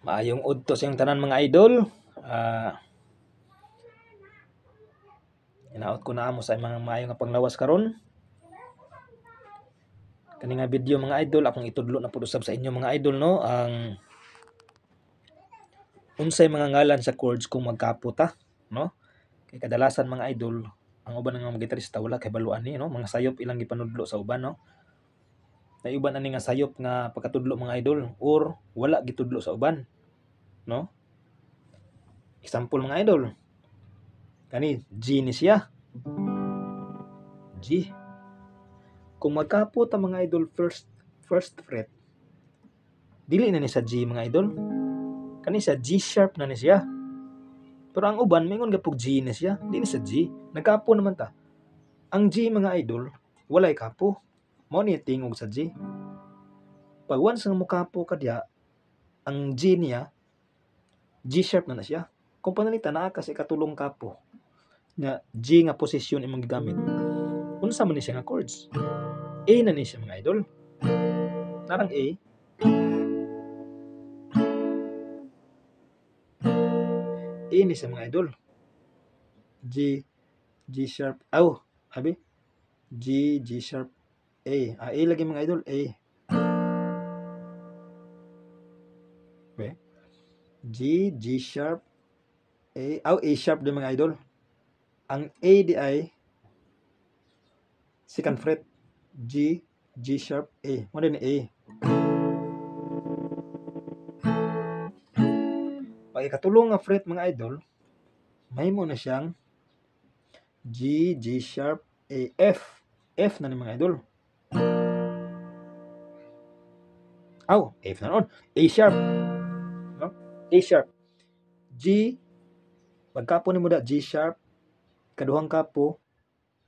Maayong udto sa iyong tanan mga idol. Hinaot ko na amo sa mga maayo nga panglawas karon. Kani nga video mga idol, akong itudlo na pud usab sa inyo mga idol no, ang unsay mga ngalan sa chords kung magkaputa, no? Kay kadalasan mga idol, ang uban nga mga gitarista wala kay baluan ni no, mga sayop ilang gipanudlo sa uban no. Nay uban ani nga sayop nga pagkatudlo mga idol or wala gitudlo sa uban, no? Example mga idol. Kani G ni siya. G. Kung magkaputa mga idol first fret, dili na ni sa G mga idol. Kani sa G sharp na ni siya. Pero ang uban mingon gapog G ni siya, dili sa G. Nagkapo naman ta. Ang G mga idol, walay kapo. Mao ni tingog sa G. Pag once nga mokapo ka diya, ang G niya G sharp na siya. Kung panalita naa kasi katulong kapo na G nga posisyon imong gigamit. Unsa man ni siya nga chords? A na ni siya mga idol. Narang A. A ni siya mga idol. G sharp. Abi? G sharp A. A lagi mga idol. A. Okay. G sharp A. A sharp din mga idol. Ang A di ay second fret. G sharp A. Mo din A. Pag ikatulong nga fret mga idol, mahimo na siyang G sharp A. F na ni mga idol. F na ron. A sharp. No? A sharp. G pagkapo ni mo da G sharp, kaduhang kapo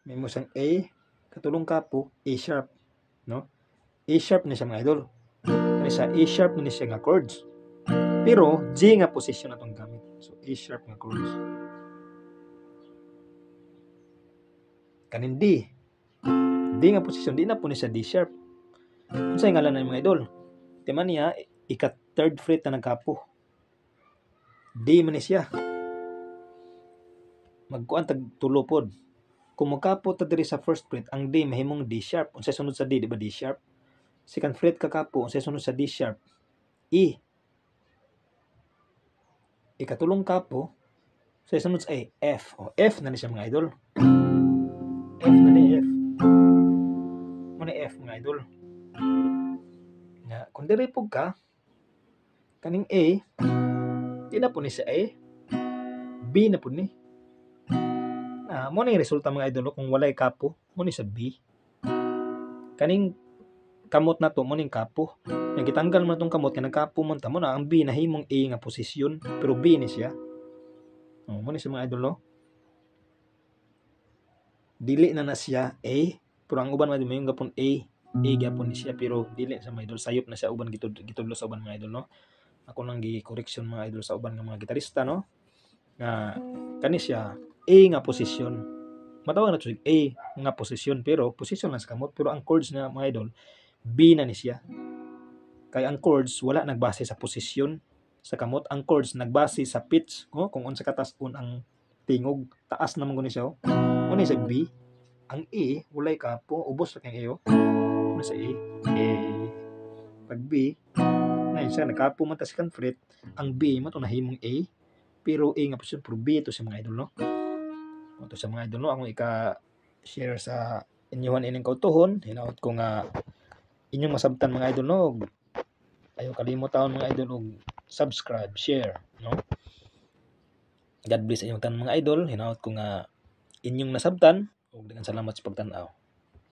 may mo siyang A, katulong kapo A sharp, no? A sharp ni siya mga idol. Kani sa A sharp ni siya nga chords. Pero G nga position atong gamit. So A sharp nga chords. Kanin D. D nga position, di na po ni siya D sharp. Unsay ngalan na mga idol? Timan niya ika third fret na nagkapo. D man ni siya. Magkuan tag tulo pod. Kung magkapo ta diri sa first fret, ang D mahimong D sharp. Unsay sunod sa D, di ba D sharp? Second fret ka kapo, unsay sunod sa D sharp? E. Ikatulong kapo, unsay sunod sa A? F. F na ni siya mga idol. F na ni F. Mo ni F mga idol. Nga, kung diri pug ka, kaning A, di na po ni siya A. B na po ni. Mo na yung resulta mga idol kung walay kapo, mo ni sa B. Kaning kamot na to, mo ning kapo. Yang gitanggal mo na itong kamot, kaya nagkapo mo na, ang B nahimong A nga posisyon, pero B ni siya. Mo ni siya mga idol, no? Dili na siya A, pero ang uban mo yung gapon A gapon ni siya, pero dili sa mga idol, sayop na siya uban gitudlo sa uban mga idol, no? Ako nang gi-correction mga idol sa uban ng mga gitarista, no? Kani siya A nga posisyon. Matawag na siya A nga posisyon, pero posisyon lang sa kamot, pero ang chords na mga idol B na ni siya. Kaya ang chords wala nagbase sa posisyon sa kamot, ang chords nagbase sa pitch, kung unsa kataas-on ang tingog, taas naman guni siya. Ano sa B? Ang A walay kapo, ubos ra kay A. Ano sa A? Pag B na siya nagkapo man ta second fret, ang B mo to nahimong A, pero A nga posisyon, pero B ito sa mga idol, no? Ito sa mga idol, no? Akong ika-share sa inyuhan ining kautuhon, hinaot ko nga inyong masabtan mga idol, no? Ayaw kalimutan mga idol og subscribe, share, no? God bless inyong tanan mga idol, hinaot ko nga inyong nasabtan ug daghang salamat sa pagtan-aw.